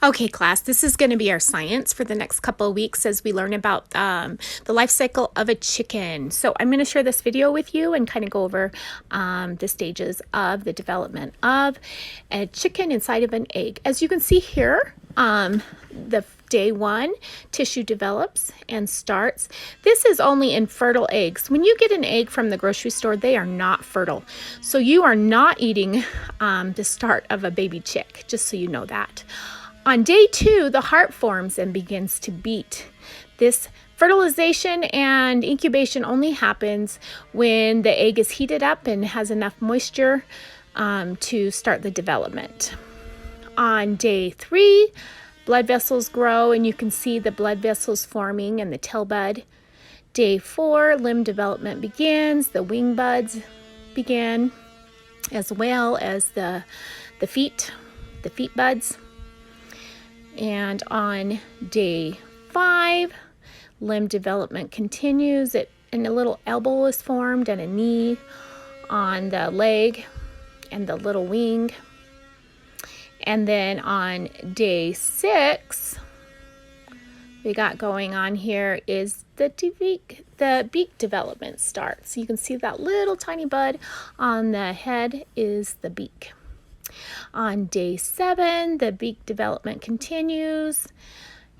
Okay, class, this is going to be our science for the next couple of weeks as we learn about the life cycle of a chicken. So I'm going to share this video with you and kind of go over the stages of the development of a chicken inside of an egg. As you can see here, the day one, tissue develops and starts. This is only in fertile eggs. When you get an egg from the grocery store, they are not fertile. So you are not eating the start of a baby chick, just so you know that. On day two, the heart forms and begins to beat. This fertilization and incubation only happens when the egg is heated up and has enough moisture to start the development. On day three, blood vessels grow and you can see the blood vessels forming in the tail bud. Day four, limb development begins, the wing buds begin, as well as the feet buds. And on day five, limb development continues, and a little elbow is formed and a knee on the leg and the little wing. And then on day six, we got going on here is the beak development starts. You can see that little tiny bud on the head is the beak. On day seven, the beak development continues.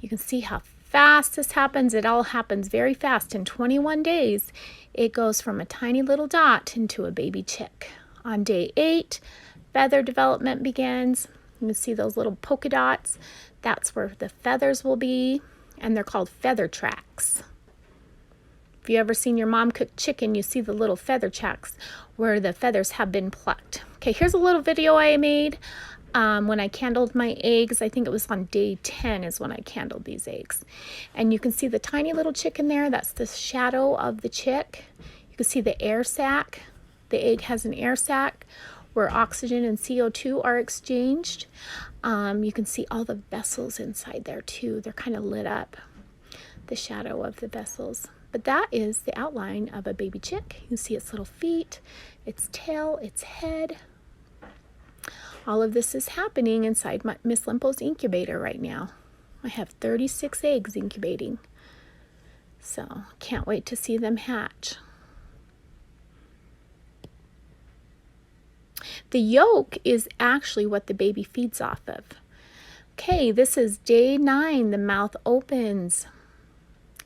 You can see how fast this happens. It all happens very fast. In 21 days, it goes from a tiny little dot into a baby chick. On day eight, feather development begins. You can see those little polka dots. That's where the feathers will be, and they're called feather tracks. If you ever seen your mom cook chicken, you see the little feather tracks where the feathers have been plucked. Okay, here's a little video I made when I candled my eggs. I think it was on day 10 is when I candled these eggs. And you can see the tiny little chicken there. That's the shadow of the chick. You can see the air sac. The egg has an air sac where oxygen and CO2 are exchanged. You can see all the vessels inside there too. They're kind of lit up, the shadow of the vessels. But that is the outline of a baby chick. You can see its little feet, its tail, its head. All of this is happening inside Miss Limpo's incubator right now. I have 36 eggs incubating. So can't wait to see them hatch. The yolk is actually what the baby feeds off of. Okay, this is day 9. The mouth opens.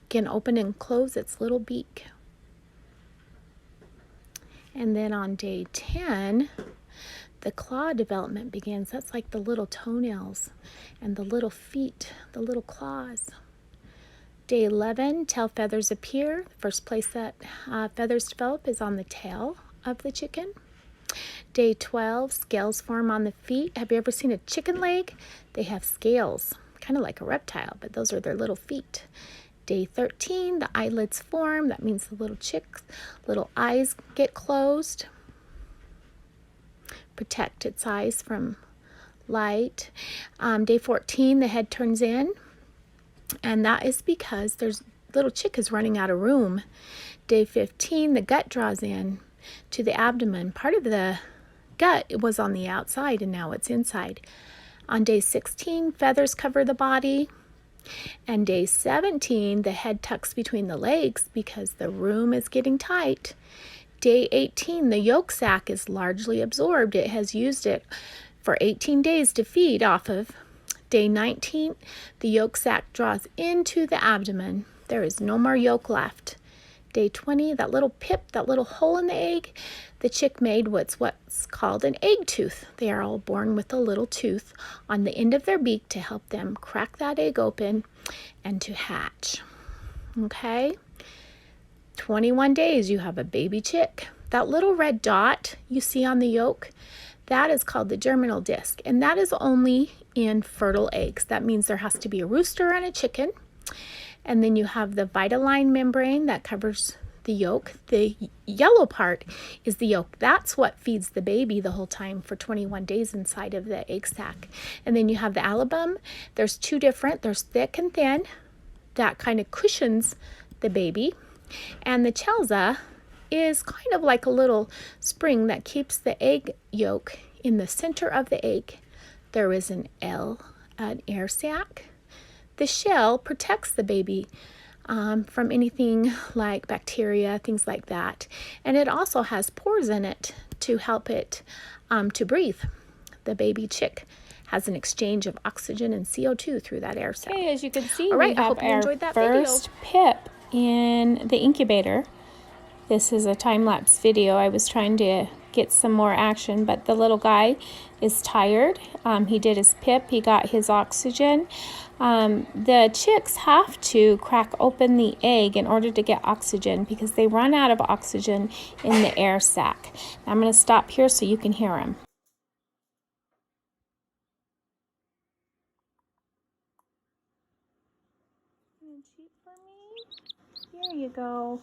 Can open and close its little beak. And then on day 10, the claw development begins. That's like the little toenails and the little feet, the little claws. Day 11, tail feathers appear. The first place that feathers develop is on the tail of the chicken. Day 12, scales form on the feet. Have you ever seen a chicken leg? They have scales, kind of like a reptile, but those are their little feet. Day 13, the eyelids form. That means the little chick's little eyes get closed. Protect its eyes from light. Day 14, the head turns in. And that is because there's little chick is running out of room. Day 15, the gut draws in to the abdomen. Part of the gut was on the outside and now it's inside. On day 16, feathers cover the body. And day 17, the head tucks between the legs because the room is getting tight. Day 18, the yolk sac is largely absorbed. It has used it for 18 days to feed off of. Day 19, the yolk sac draws into the abdomen. There is no more yolk left. Day 20, that little pip, that little hole in the egg, the chick made what's called an egg tooth. They are all born with a little tooth on the end of their beak to help them crack that egg open and to hatch. Okay? 21 days, you have a baby chick. That little red dot you see on the yolk, that is called the germinal disc, and that is only in fertile eggs. That means there has to be a rooster and a chicken. And then you have the vitelline membrane that covers the yolk. The yellow part is the yolk. That's what feeds the baby the whole time for 21 days inside of the egg sac. And then you have the album. There's two different. There's thick and thin. That kind of cushions the baby. And the chelza is kind of like a little spring that keeps the egg yolk in the center of the egg. There is an L an air sac. The shell protects the baby from anything like bacteria, things like that. And it also has pores in it to help it to breathe. The baby chick has an exchange of oxygen and CO2 through that air sac. Okay, as you can see, all right, we have our first pip in the incubator. This is a time-lapse video. I was trying to get some more action, but the little guy is tired. He did his pip, he got his oxygen. The chicks have to crack open the egg in order to get oxygen because they run out of oxygen in the air sac. I'm going to stop here so you can hear him. There you go.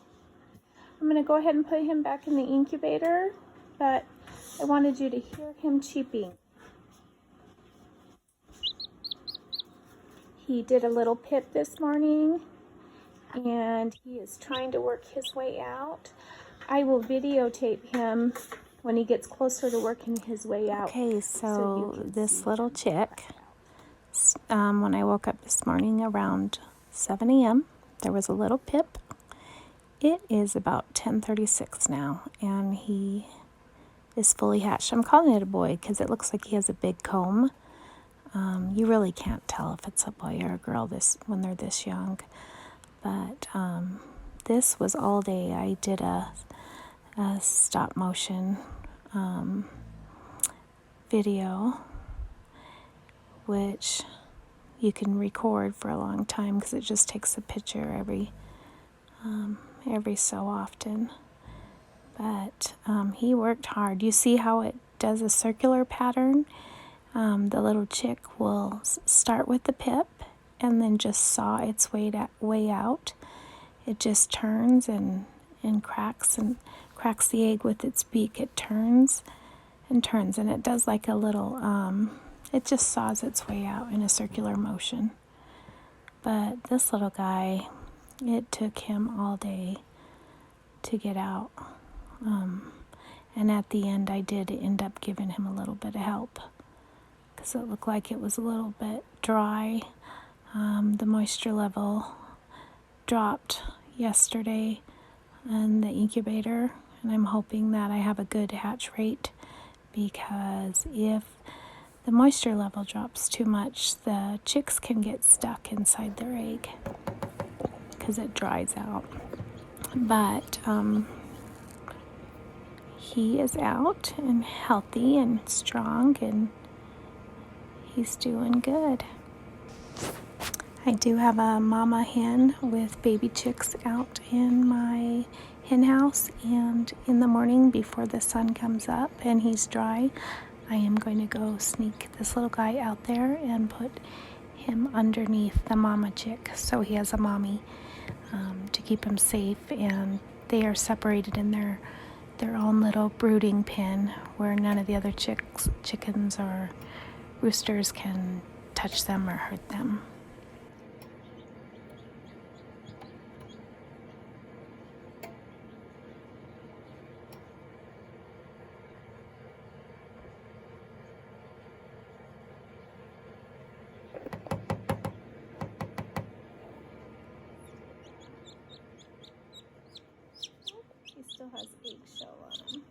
I'm going to go ahead and put him back in the incubator, but I wanted you to hear him cheeping. He did a little pip this morning, and he is trying to work his way out. I will videotape him when he gets closer to working his way out. Okay, so this little chick, when I woke up this morning around 7 a.m., there was a little pip. It is about 10:36 now, and he is fully hatched. I'm calling it a boy because it looks like he has a big comb. You really can't tell if it's a boy or a girl when they're this young. But this was all day. I did a stop motion video, which you can record for a long time because it just takes a picture every so often. But he worked hard. You see how it does a circular pattern? The little chick will start with the pip and then just saw its way out. It just turns and cracks the egg with its beak. It turns and turns, and it does like a little, it just saws its way out in a circular motion. But this little guy, it took him all day to get out. And at the end, I did end up giving him a little bit of help because it looked like it was a little bit dry. The moisture level dropped yesterday in the incubator, and I'm hoping that I have a good hatch rate, because if the moisture level drops too much, the chicks can get stuck inside their egg because it dries out. But he is out and healthy and strong, and he's doing good. I do have a mama hen with baby chicks out in my hen house, and in the morning before the sun comes up and he's dry, I am going to go sneak this little guy out there and put him underneath the mama chick so he has a mommy to keep him safe. And they are separated in their own little brooding pen where none of the other chickens or roosters can touch them or hurt them. He still has eggshell on him.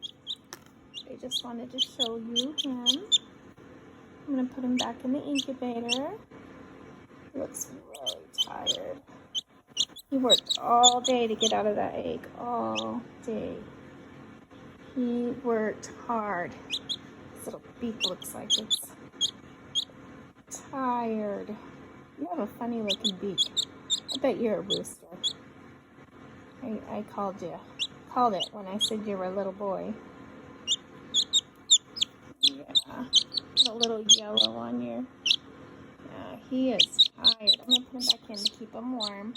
I just wanted to show you him. I'm going to put him back in the incubator. He looks really tired. He worked all day to get out of that egg. All day. He worked hard. His little beak looks like it's tired. You have a funny looking beak. I bet you're a rooster. I called it when I said you were a little boy. Yeah, a little yellow on your. Yeah, he is tired. I'm gonna put him back in to keep him warm.